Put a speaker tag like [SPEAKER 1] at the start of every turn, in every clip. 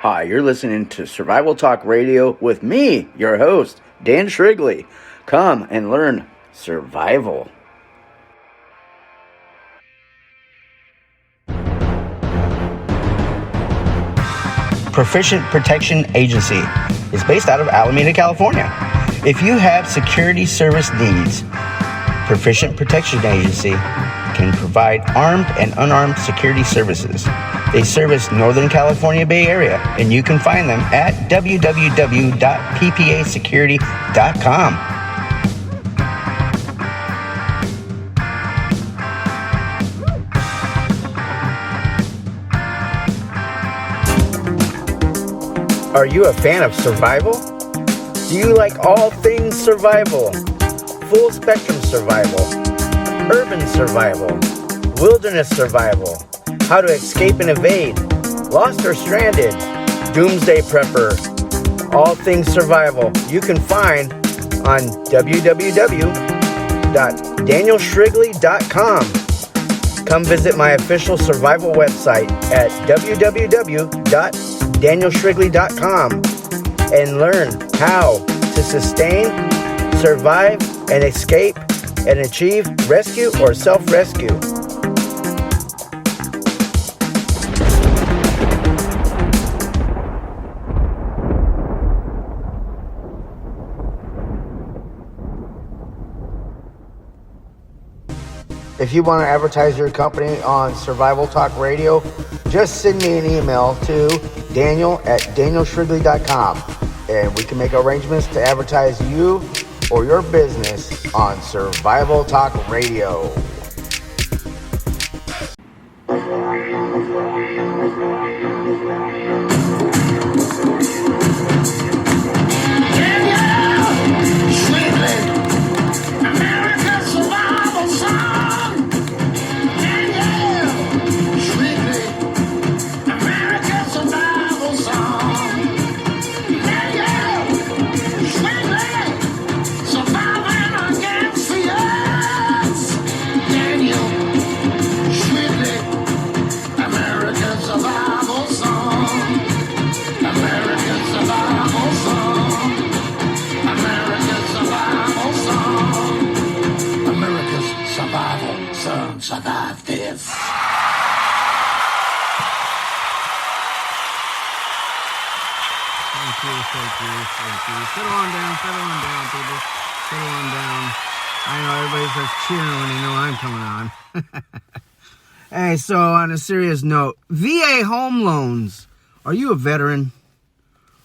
[SPEAKER 1] Hi, you're listening to Survival Talk Radio with me, your host, Dan Shrigley. Come and learn survival. Proficient Protection Agency is based out of Alameda, California. If you have security service needs, Proficient Protection Agency can provide armed and unarmed security services. They service Northern California Bay Area, and you can find them at www.ppasecurity.com. Are you a fan of survival? Do you like all things survival? Full spectrum survival, urban survival, wilderness survival, how to escape and evade, lost or stranded, doomsday prepper, all things survival. You can find on www.daniel-shrigley.com. Come visit my official survival website at www.daniel-shrigley.com and learn how to sustain, survive, and escape and achieve rescue or self-rescue. If you want to advertise your company on Survival Talk Radio, just send me an email to daniel@daniel-shrigley.com, and we can make arrangements to advertise you or your business on Survival Talk Radio.
[SPEAKER 2] Survive this. Thank you. Settle on down, people. Settle on down. I know everybody starts cheering when they know I'm coming on. Hey, so on a serious note, VA home loans. Are you a veteran?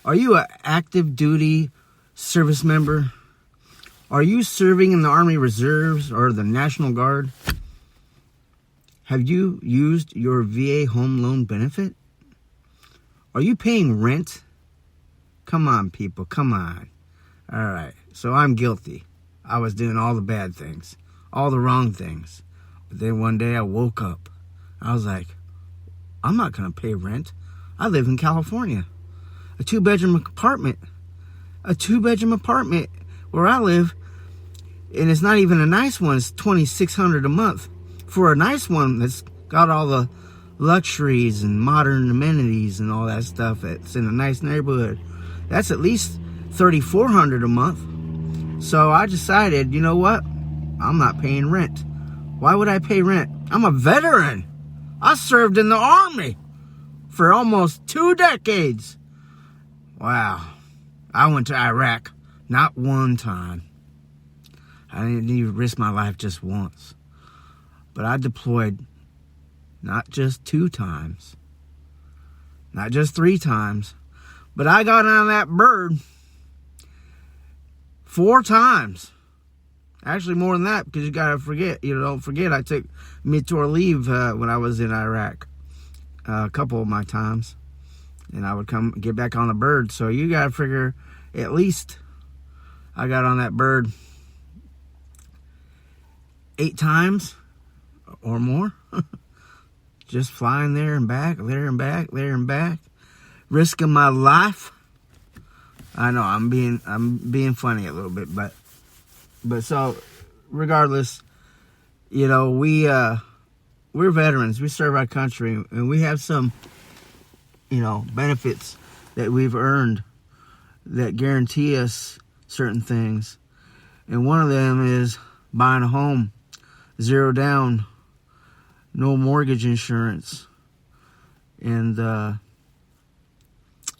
[SPEAKER 2] Are you an active duty service member? Are you serving in the Army Reserves or the National Guard? Have you used your VA home loan benefit? Are you paying rent? Come on, people, come on. All right, so I'm guilty. I was doing all the bad things, all the wrong things. But then one day I woke up. I was like, I'm not going to pay rent. I live in California. A two-bedroom apartment where I live, and it's not even a nice one. It's $2,600 a month. For a nice one that's got all the luxuries and modern amenities and all that stuff, it's in a nice neighborhood, that's at least $3,400 a month. So I decided, you know what? I'm not paying rent. Why would I pay rent? I'm a veteran. I served in the Army for almost 2 decades. Wow. I went to Iraq not one time. I didn't even risk my life just once. But I deployed not just 2 times, not just 3 times, but I got on that bird 4 times. Actually, more than that, because don't forget, I took mid-tour leave when I was in Iraq a couple of my times, and I would come get back on the bird. So you got to figure at least I got on that bird 8 times. Or more. Just flying there and back, risking my life. I know I'm being funny a little bit, but so regardless, we're veterans. We serve our country, and we have some, benefits that we've earned that guarantee us certain things. And one of them is buying a home, 0 down, no mortgage insurance. And,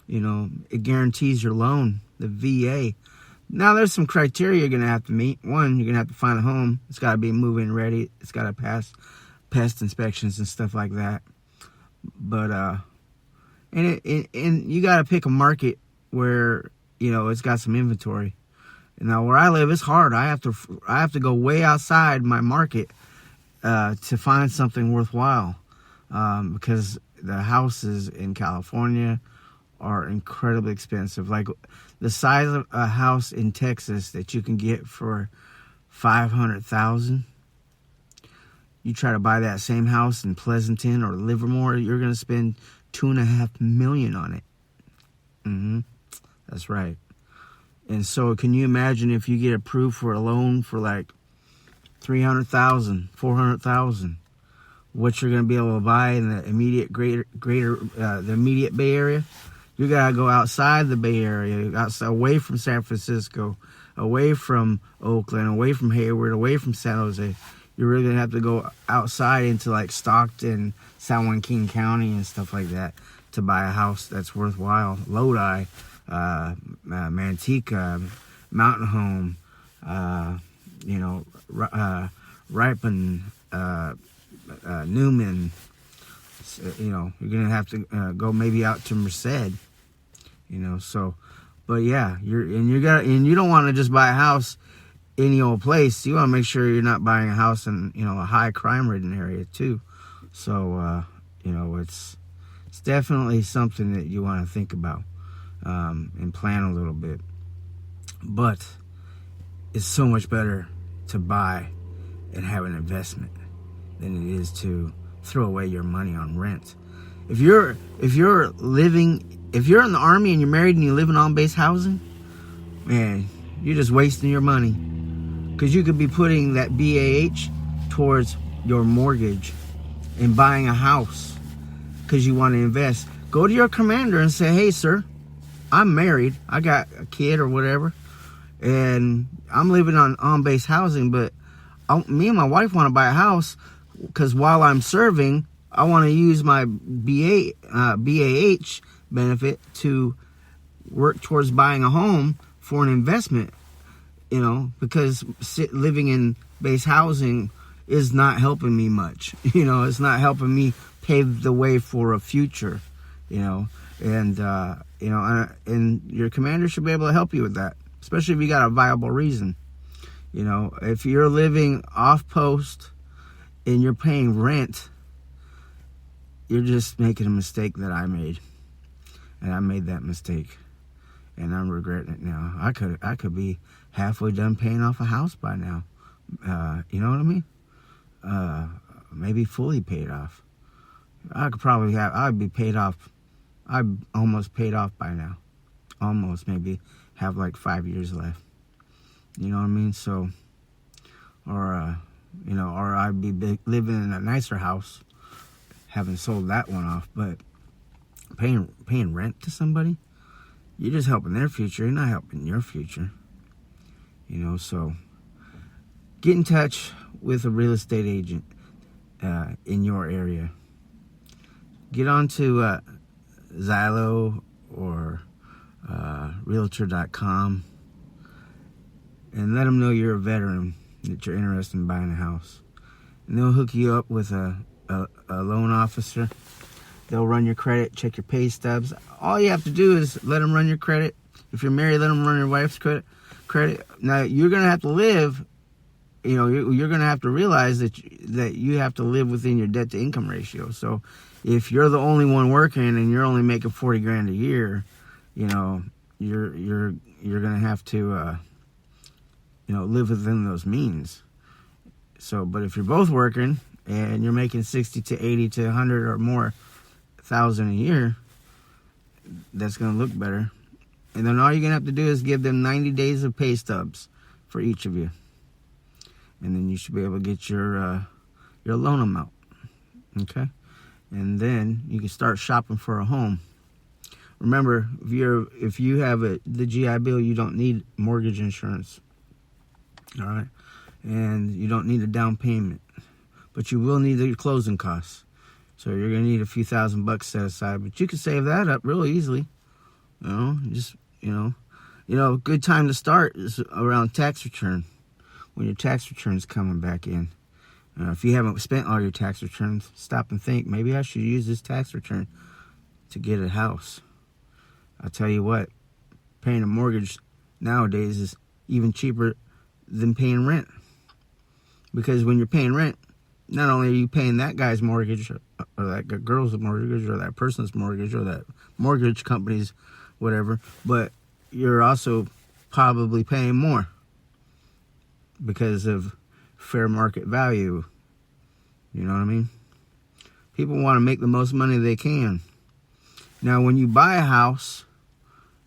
[SPEAKER 2] it guarantees your loan, the VA. Now, there's some criteria you're going to have to meet. One, you're going to have to find a home. It's got to be move-in ready. It's got to pass pest inspections and stuff like that. But, and you got to pick a market where, it's got some inventory. Now, where I live, it's hard. I have to go way outside my market to find something worthwhile, because the houses in California are incredibly expensive. Like the size of a house in Texas that you can get for $500,000. You try to buy that same house in Pleasanton or Livermore, you're going to spend $2.5 million on it. That's right. And so, can you imagine if you get approved for a loan for like $300,000, $400,000, what you're going to be able to buy in the immediate the immediate Bay Area? You got to go outside the Bay Area, away from San Francisco, away from Oakland, away from Hayward, away from San Jose. You're really going to have to go outside into like Stockton, San Joaquin County and stuff like that to buy a house that's worthwhile. Lodi, Manteca, Mountain Home, Ripon, Newman. You're going to have to go maybe out to Merced. But yeah, you don't want to just buy a house any old place. You want to make sure you're not buying a house in a high crime ridden area too. So it's definitely something that you want to think about and plan a little bit. But it's so much better to buy and have an investment than it is to throw away your money on rent. If you're in the Army and you're married and you live in on-base housing, man, you're just wasting your money, because you could be putting that BAH towards your mortgage and buying a house because you want to invest. Go to your commander and say, hey, sir, I'm married. I got a kid or whatever, and I'm living on-base housing, but me and my wife want to buy a house because while I'm serving, I want to use my BAH benefit to work towards buying a home for an investment, because living in base housing is not helping me much. It's not helping me pave the way for a future, and your commander should be able to help you with that, especially if you got a viable reason. If you're living off post and you're paying rent, you're just making a mistake that I made. And I made that mistake, and I'm regretting it now. I could be halfway done paying off a house by now. You know what I mean? Maybe fully paid off. I'd be paid off. I'm almost paid off by now. Almost, maybe have like 5 years left. You know what I mean? So, or I'd be living in a nicer house, having sold that one off, but paying rent to somebody, you're just helping their future. You're not helping your future. So get in touch with a real estate agent in your area. Get onto Zillow or Realtor.com and let them know you're a veteran, that you're interested in buying a house. And they'll hook you up with a loan officer. They'll run your credit, check your pay stubs. All you have to do is let them run your credit. If you're married, let them run your wife's credit. Now, you're going to have to live, you're going to have to realize that you have to live within your debt to income ratio. So if you're the only one working and you're only making $40,000 a year, you're going to have to, live within those means. So, but if you're both working and you're making 60 to 80 to 100 or more thousand a year, that's going to look better. And then all you're going to have to do is give them 90 days of pay stubs for each of you. And then you should be able to get your loan amount. Okay? And then you can start shopping for a home. Remember, if you have the GI Bill, you don't need mortgage insurance. All right, and you don't need a down payment, but you will need the closing costs. So you're gonna need a few $1,000 set aside, but you can save that up real easily. A good time to start is around tax return, when your tax return's coming back in. If you haven't spent all your tax returns, stop and think, maybe I should use this tax return to get a house. I'll tell you what, paying a mortgage nowadays is even cheaper than paying rent. Because when you're paying rent, not only are you paying that guy's mortgage, or that girl's mortgage, or that person's mortgage, or that mortgage company's whatever, but you're also probably paying more because of fair market value. You know what I mean? People want to make the most money they can. Now, when you buy a house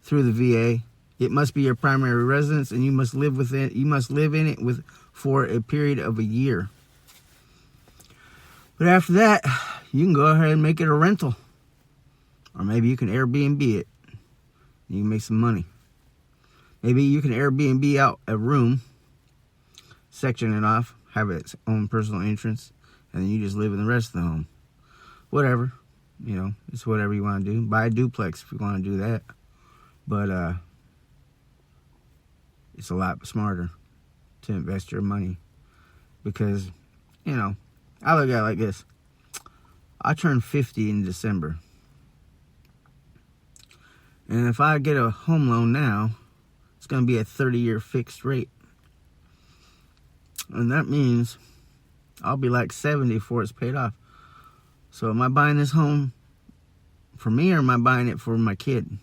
[SPEAKER 2] through the VA, it must be your primary residence, and you must live with it. You must live in it for a period of a year. But after that, you can go ahead and make it a rental, or maybe you can Airbnb it. You can make some money. Maybe you can Airbnb out a room, section it off, have its own personal entrance, and then you just live in the rest of the home. Whatever. It's whatever you want to do. Buy a duplex if you want to do that. But it's a lot smarter to invest your money. Because, I look at it like this. I turned 50 in December. And if I get a home loan now, it's going to be a 30-year fixed rate. And that means I'll be like 70 before it's paid off. So am I buying this home for me, or am I buying it for my kid?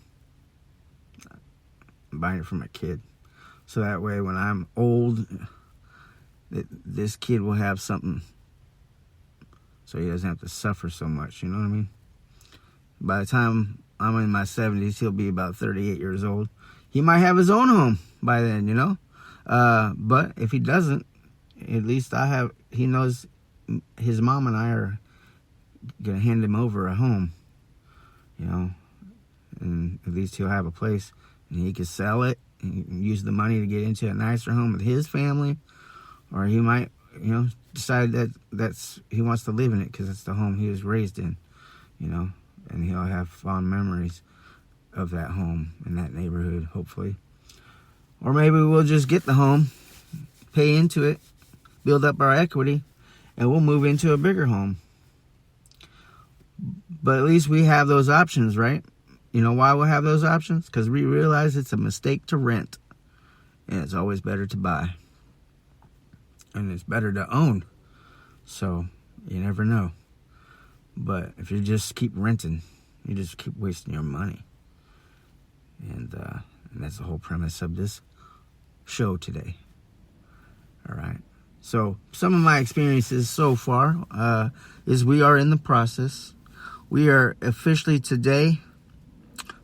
[SPEAKER 2] I'm buying it for my kid. So that way when I'm old, this kid will have something so he doesn't have to suffer so much, you know what I mean? By the time I'm in my 70s, he'll be about 38 years old. He might have his own home by then, But if he doesn't, at least he knows his mom and I are going to hand him over a home, and at least he'll have a place, and he can sell it and use the money to get into a nicer home with his family, or he might, decide that he wants to live in it because it's the home he was raised in, and he'll have fond memories of that home in that neighborhood, hopefully. Or maybe we'll just get the home, pay into it, build up our equity, and we'll move into a bigger home. But at least we have those options, right? You know why we'll have those options? Because we realize it's a mistake to rent, and it's always better to buy. And it's better to own. So, you never know. But if you just keep renting, you just keep wasting your money. And that's the whole premise of this show today. All right. So some of my experiences so far is we are in the process. We are officially today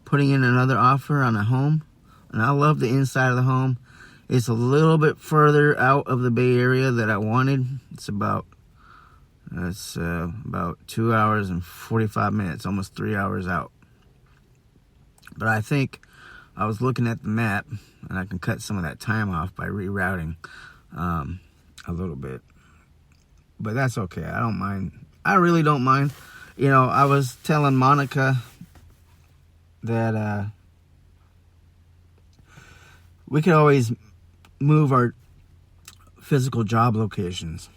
[SPEAKER 2] putting in another offer on a home. And I love the inside of the home. It's a little bit further out of the Bay Area that I wanted. It's about 2 hours and 45 minutes, almost 3 hours out. But I think I was looking at the map, and I can cut some of that time off by rerouting a little bit. But that's okay. I don't mind. I really don't mind. I was telling Monica that we could always move our physical job locations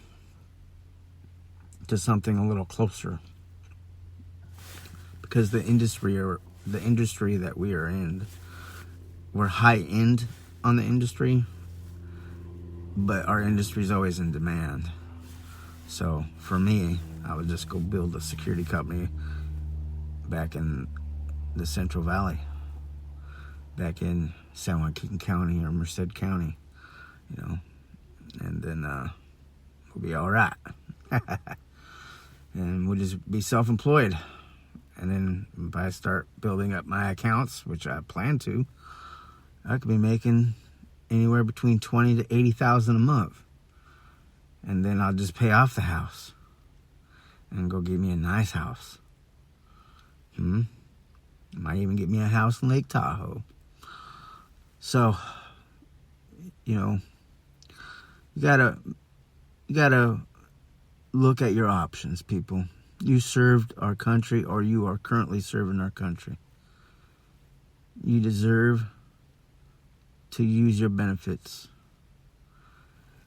[SPEAKER 2] to something a little closer, because the industry that we are in, we're high end on the industry, but our industry is always in demand. So for me, I would just go build a security company back in the Central Valley, back in San Joaquin County or Merced County, and then we'll be all right. And we'll just be self-employed. And then if I start building up my accounts, which I plan to, I could be making anywhere between $20,000 to $80,000 a month. And then I'll just pay off the house and go get me a nice house. It might even get me a house in Lake Tahoe. So, you gotta look at your options, people. You served our country, or you are currently serving our country. You deserve to use your benefits.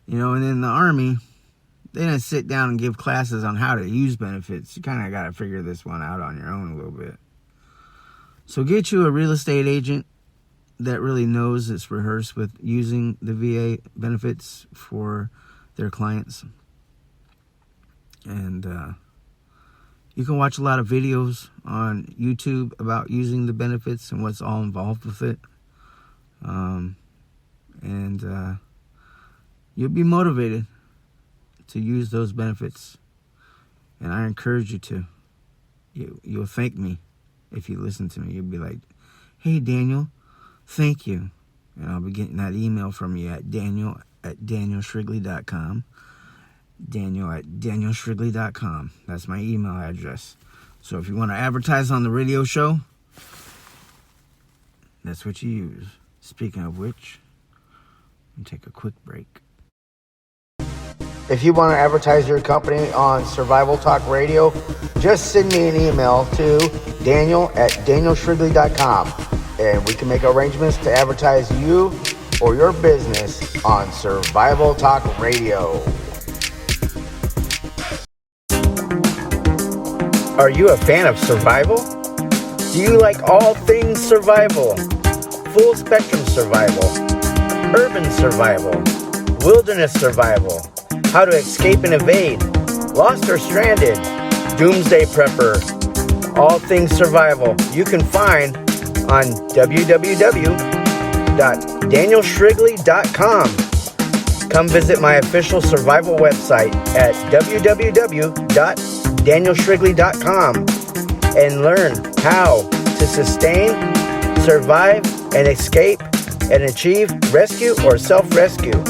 [SPEAKER 2] And in the Army, they didn't sit down and give classes on how to use benefits. You kind of got to figure this one out on your own a little bit. So get you a real estate agent that really knows, it's rehearsed with using the VA benefits for their clients. And you can watch a lot of videos on YouTube about using the benefits and what's all involved with it. And you'll be motivated to use those benefits. And I encourage you to. You'll thank me if you listen to me. You'll be like, hey, Daniel, thank you. And I'll be getting that email from you at daniel@daniel-shrigley.com. daniel@daniel-shrigley.com. That's my email address. So if you want to advertise on the radio show, that's what you use. Speaking of which, we'll take a quick break.
[SPEAKER 1] If you want to advertise your company on Survival Talk Radio, just send me an email to daniel@daniel-shrigley.com, and we can make arrangements to advertise you or your business on Survival Talk Radio. Are you a fan of survival? Do you like all things survival? Full spectrum survival, urban survival, wilderness survival, how to escape and evade, lost or stranded, doomsday prepper, all things survival you can find on www.daniel-shrigley.com. Come visit my official survival website at www.daniel-shrigley.com and learn how to sustain, survive, and escape and achieve rescue or self-rescue.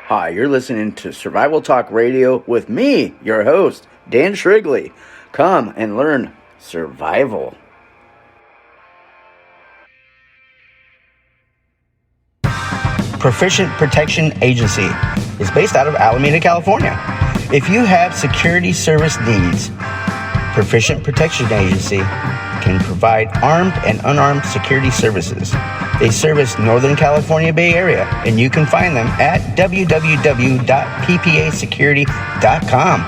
[SPEAKER 1] Hi, you're listening to Survival Talk Radio with me, your host, Dan Shrigley. Come and learn survival. Proficient Protection Agency is based out of Alameda, California. If you have security service needs, Proficient Protection Agency can provide armed and unarmed security services. They service Northern California Bay Area, and you can find them at www.ppasecurity.com.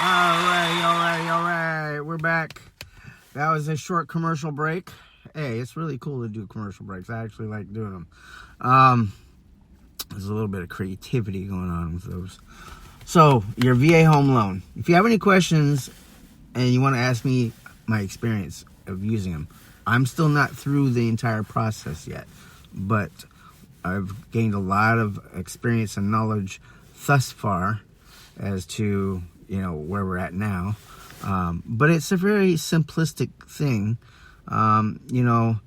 [SPEAKER 2] All right. We're back. That was a short commercial break. Hey, it's really cool to do commercial breaks. I actually like doing them. There's a little bit of creativity going on with those. So, your VA home loan. If you have any questions and you want to ask me my experience of using them, I'm still not through the entire process yet, but I've gained a lot of experience and knowledge thus far as to where we're at now. But it's a very simplistic thing. It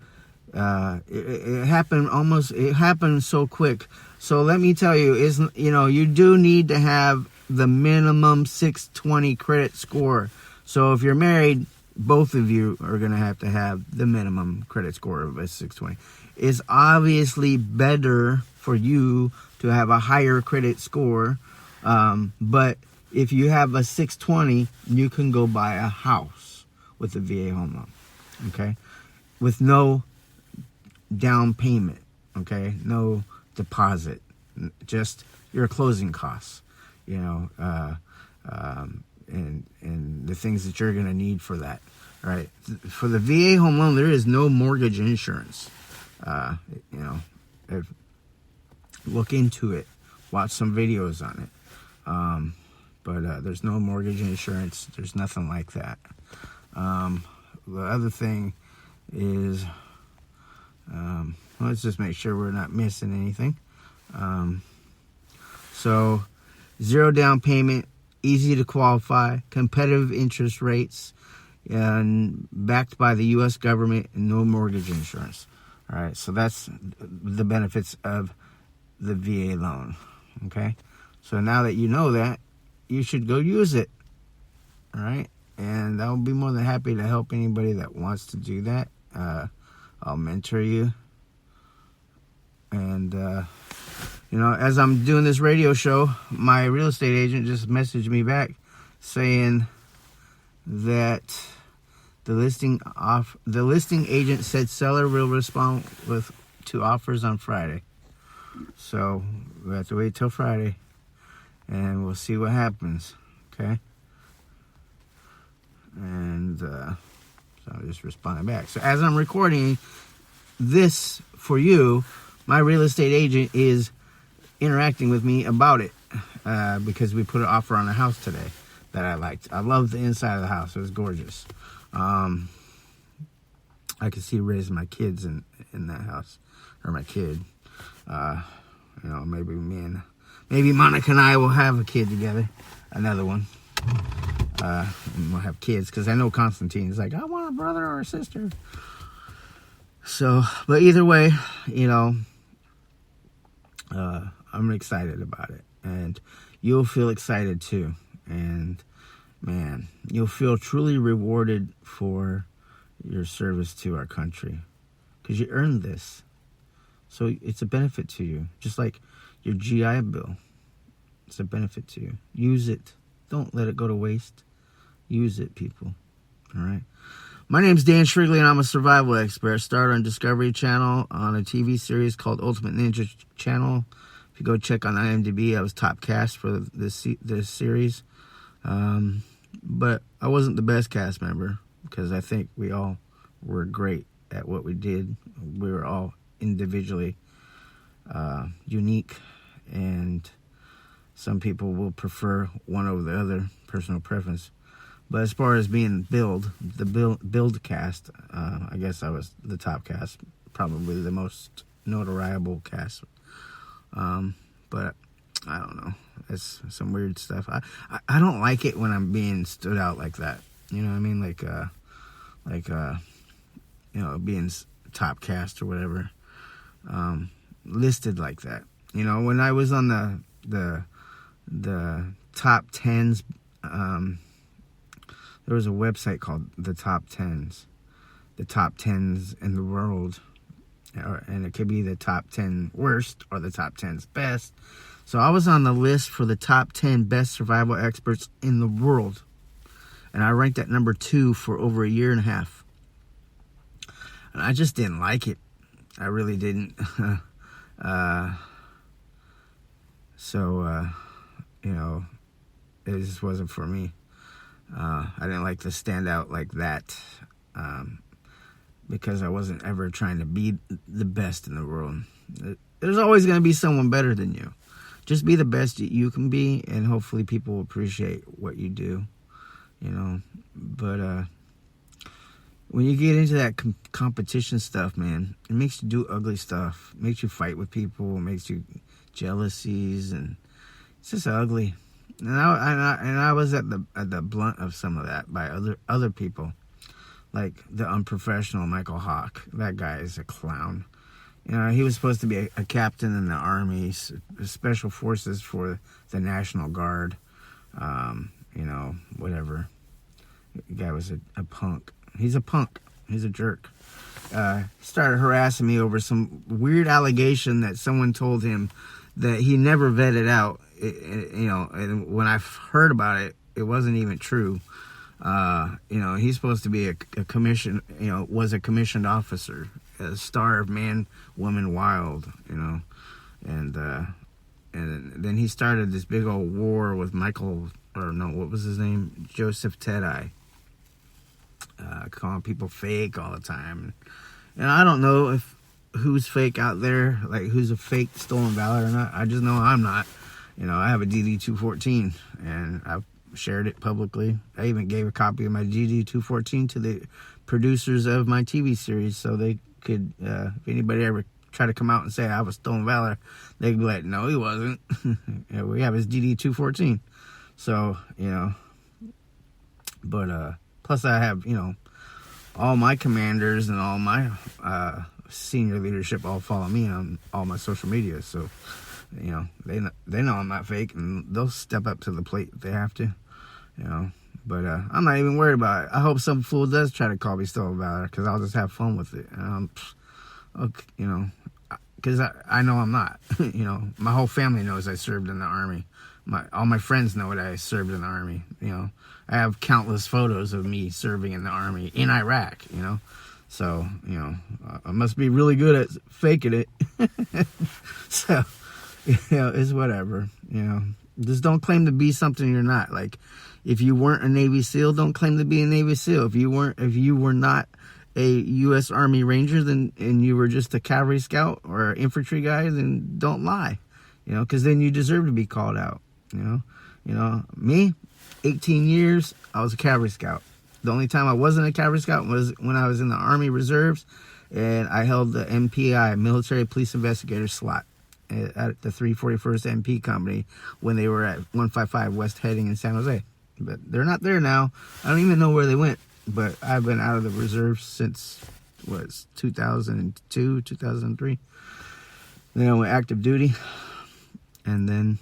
[SPEAKER 2] happened so quick. So let me tell you, you do need to have the minimum 620 credit score. So if you're married, both of you are going to have the minimum credit score of a 620. It's obviously better for you to have a higher credit score, but if you have a 620, you can go buy a house with a VA home loan, okay? With no down payment, okay? No deposit, just your closing costs, and the things that you're going to need for that, right? For the VA home loan, there is no mortgage insurance. Look into it. Watch some videos on it. But there's no mortgage insurance. There's nothing like that. The other thing is, let's just make sure we're not missing anything. So 0 down payment, easy to qualify, competitive interest rates, and backed by the U.S. government, and no mortgage insurance. All right, so that's the benefits of the VA loan. Okay, so now that you know that, you should go use it. All right, and I'll be more than happy to help anybody that wants to do that. I'll mentor you. And, as I'm doing this radio show, my real estate agent just messaged me back saying that the listing agent said seller will respond to offers on Friday. So we have to wait till Friday, and we'll see what happens. Okay. And so I just responded back. So as I'm recording this for you, my real estate agent is interacting with me about it because we put an offer on a house today that I liked. I love the inside of the house. It was gorgeous. I could see raising my kids in that house, or my kid. Maybe Monica and I will have a kid together, another one. And we'll have kids, because I know Constantine's like, I want a brother or a sister. So, but either way, I'm excited about it, and you'll feel excited too. And man, you'll feel truly rewarded for your service to our country, because you earned this. So it's a benefit to you, just like your GI Bill. It's a benefit to you. Use it. Don't let it go to waste. Use it, people. All right. My name's Dan Shrigley, and I'm a survival expert. Started on Discovery Channel on a TV series called Ultimate Ninja Channel. If you go check on IMDb, I was top cast for this series. But I wasn't the best cast member, because I think we all were great at what we did. We were all individually unique, and some people will prefer one over the other, personal preference. But as far as being the build cast, I guess I was the top cast, probably the most notariable cast. But I don't know. It's some weird stuff. I don't like it when I'm being stood out like that. You know what I mean? Like being top cast or whatever, listed like that. When I was on the top tens, there was a website called the top tens in the world, and it could be the top 10 worst or the top 10's best. So I was on the list for the top 10 best survival experts in the world, and I ranked at number 2 for over a year and a half. And I just didn't like it. I really didn't. It just wasn't for me. I didn't like to stand out like that, because I wasn't ever trying to be the best in the world. There's always going to be someone better than you. Just be the best you can be, and hopefully people will appreciate what you do, But when you get into that competition stuff, man, it makes you do ugly stuff. It makes you fight with people. It makes you jealousies, and it's just ugly. And I was at the blunt of some of that by other people, like the unprofessional Michael Hawk. That guy is a clown. He was supposed to be a captain in the Army, Special Forces for the National Guard. Whatever. The guy was a punk. He's a punk. He's a jerk. Started harassing me over some weird allegation that someone told him that he never vetted out. And when I heard about it, it wasn't even true. He's supposed to be a commission, was a commissioned officer, a star of Man, Woman, Wild, and then he started this big old war with what was his name? Joseph Tedeye, calling people fake all the time. And I don't know who's fake out there, like who's a fake stolen valor or not. I just know I'm not. I have a DD-214, and shared it publicly. I even gave a copy of my GD-214 to the producers of my TV series, so they could, if anybody ever tried to come out and say I was stolen valor, they'd be like, no, he wasn't. We have his GD-214. So, but plus I have, all my commanders and all my senior leadership all follow me on all my social media, so they know I'm not fake, and they'll step up to the plate if they have to, but I'm not even worried about it. I hope some fool does try to call me stolen valor, because I'll just have fun with it. Okay, because I know I'm not. My whole family knows I served in the Army. All my friends know that I served in the Army. I have countless photos of me serving in the Army in Iraq. So I must be really good at faking it. So it's whatever. Just don't claim to be something you're not. Like, if you weren't a Navy SEAL, don't claim to be a Navy SEAL. If you were not a U.S. Army Ranger, and you were just a cavalry scout or infantry guy, then don't lie. Because then you deserve to be called out. Me, 18 years, I was a cavalry scout. The only time I wasn't a cavalry scout was when I was in the Army Reserves, and I held the MPI, Military Police Investigator slot, at the 341st MP Company when they were at 155 West Heading in San Jose. But they're not there now. I don't even know where they went. But I've been out of the reserves since, 2002, 2003. Then I went active duty, and then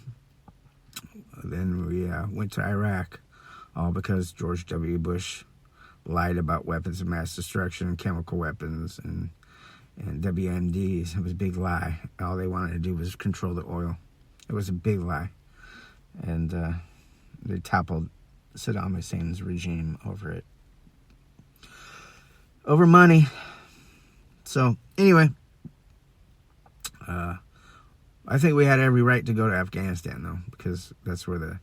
[SPEAKER 2] we went to Iraq, all because George W. Bush lied about weapons of mass destruction, chemical weapons, and WMDs. It was a big lie. All they wanted to do was control the oil. It was a big lie. And they toppled Saddam Hussein's regime over it. Over money. So, anyway, I think we had every right to go to Afghanistan, though, because that's where the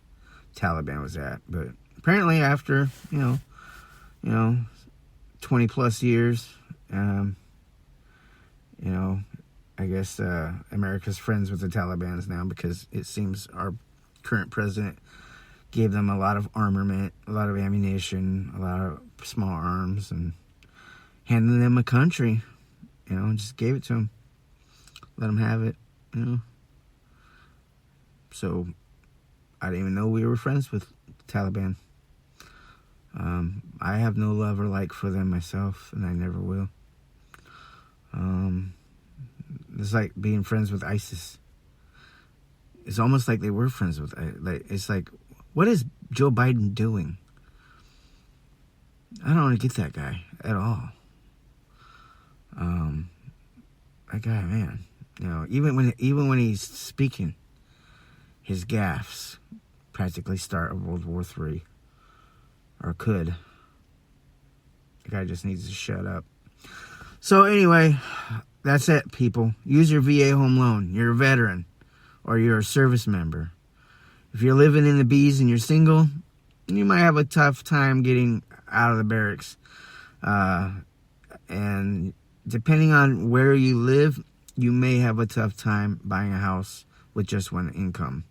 [SPEAKER 2] Taliban was at. But apparently after, 20 plus years, I guess America's friends with the Taliban now, because it seems our current president gave them a lot of armament, a lot of ammunition, a lot of small arms, and handed them a country, just gave it to them. Let them have it, So I didn't even know we were friends with the Taliban. I have no love or like for them myself, and I never will. It's like being friends with ISIS. It's almost like they were friends with, it's like, what is Joe Biden doing? I don't want to get that guy at all. That guy, man, even when he's speaking, his gaffes practically start World War III, or could. The guy just needs to shut up. So anyway, that's it, people. Use your VA home loan. You're a veteran, or you're a service member. If you're living in the B's and you're single, you might have a tough time getting out of the barracks. And depending on where you live, you may have a tough time buying a house with just one income.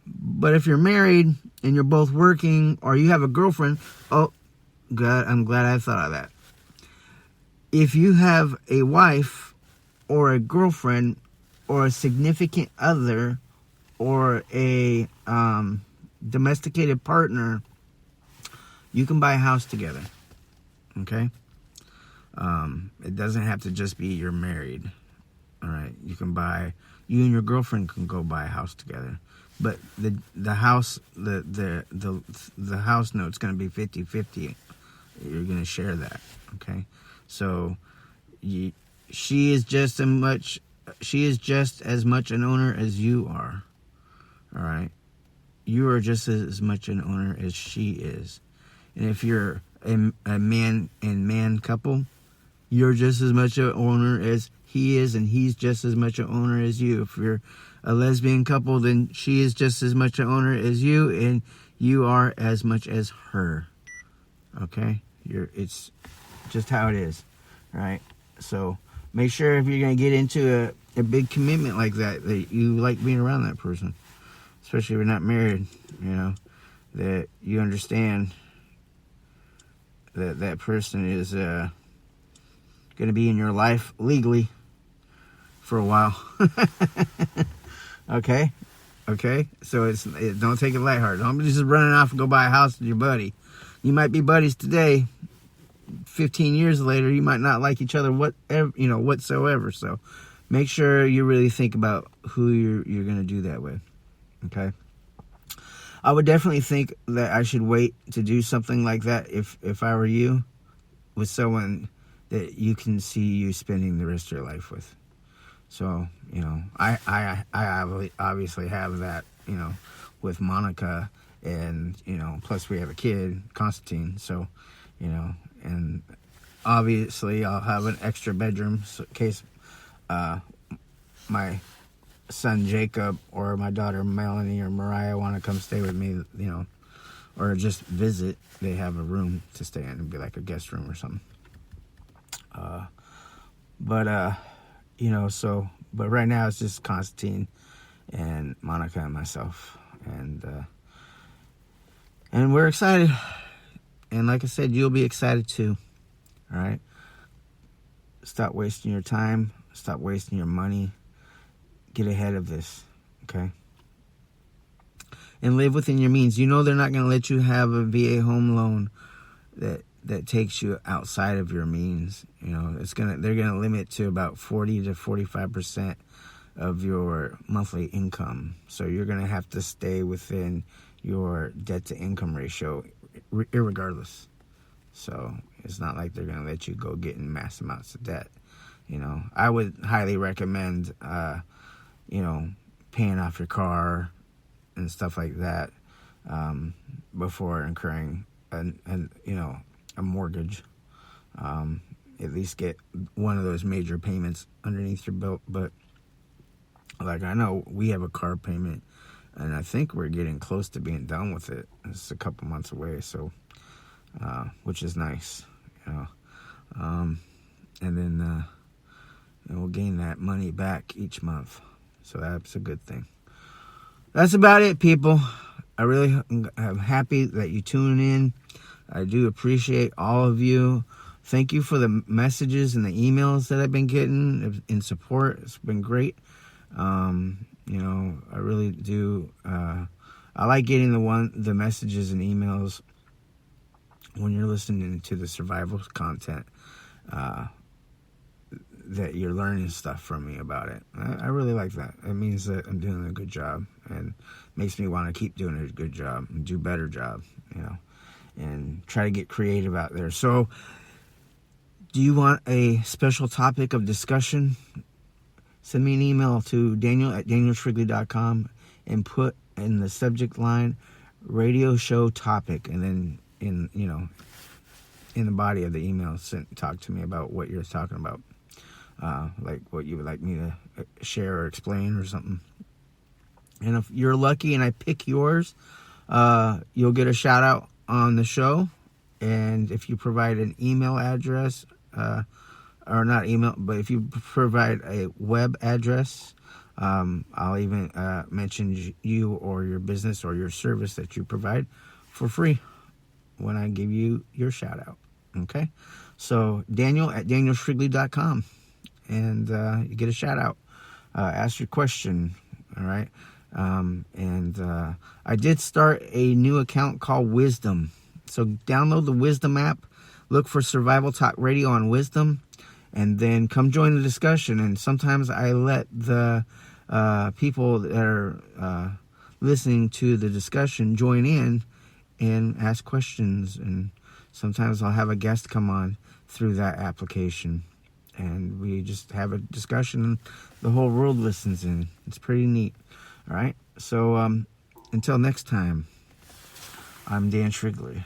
[SPEAKER 2] But if you're married and you're both working, or you have a girlfriend, oh, God, I'm glad I thought of that. If you have a wife or a girlfriend or a significant other or a domesticated partner, you can buy a house together. Okay? It doesn't have to just be you're married. All right? You and your girlfriend can go buy a house together. But the house the house note's going to be 50-50. You're going to share that. Okay? So she is just as much an owner as you are. All right? You are just as much an owner as she is. And if you're a man and man couple, you're just as much an owner as he is, and he's just as much an owner as you. If you're a lesbian couple, then she is just as much an owner as you, and you are as much as her. Okay? It's just how it is. Right? So make sure if you're going to get into a big commitment like that you like being around that person. Especially if you're not married, that you understand that that person is going to be in your life legally for a while. Okay? Okay? So don't take it lighthearted. Don't be just running off and go buy a house with your buddy. You might be buddies today. 15 years later, you might not like each other whatsoever. So make sure you really think about who you're going to do that with. Okay? I would definitely think that I should wait to do something like that if I were you, with someone that you can see you spending the rest of your life with. So, I obviously have that, with Monica, and, plus we have a kid, Constantine. So, and obviously I'll have an extra bedroom in case my son Jacob or my daughter Melanie or Mariah want to come stay with me, or just visit. They have a room to stay in. It'd be like a guest room or something. But right now it's just Constantine and Monica and myself, and we're excited. And like I said, you'll be excited too. All right. Stop wasting your time. Stop wasting your money. Get ahead of this. Okay. And live within your means. They're not going to let you have a VA home loan that takes you outside of your means. They're gonna limit to about 40 to 45% of your monthly income. So you're gonna have to stay within your debt to income ratio, irregardless. So it's not like they're gonna let you go get in mass amounts of debt. I would highly recommend, paying off your car and stuff like that before incurring a mortgage. At least get one of those major payments underneath your belt. But like, I know we have a car payment, and I think we're getting close to being done with it. It's a couple months away, so which is nice. And then we'll gain that money back each month, so that's a good thing. That's about it, people. I really am happy that you tune in. I do appreciate all of you. Thank you for the messages and the emails that I've been getting in support. It's been great. I really do. I like getting the messages and emails when you're listening to the survival content, that you're learning stuff from me about it. I really like that. It means that I'm doing a good job, and makes me want to keep doing a good job and do a better job, and try to get creative out there. So, do you want a special topic of discussion? Send me an email to daniel@daniel-shrigley.com and put in the subject line radio show topic, and then in the body of the email, talk to me about what you're talking about, like what you would like me to share or explain or something. And if you're lucky and I pick yours, you'll get a shout out on the show. And if you provide an email address, or not email, but if you provide a web address, I'll even mention you or your business or your service that you provide for free when I give you your shout out. Okay? So daniel@daniel-shrigley.com, and you get a shout out. Ask your question. All right? I did start a new account called Wisdom. So download the Wisdom app, look for Survival Talk Radio on Wisdom, and then come join the discussion. And sometimes I let the people that are listening to the discussion join in and ask questions. And sometimes I'll have a guest come on through that application, and we just have a discussion, and the whole world listens in. It's pretty neat. All right? So until next time, I'm Dan Shrigley.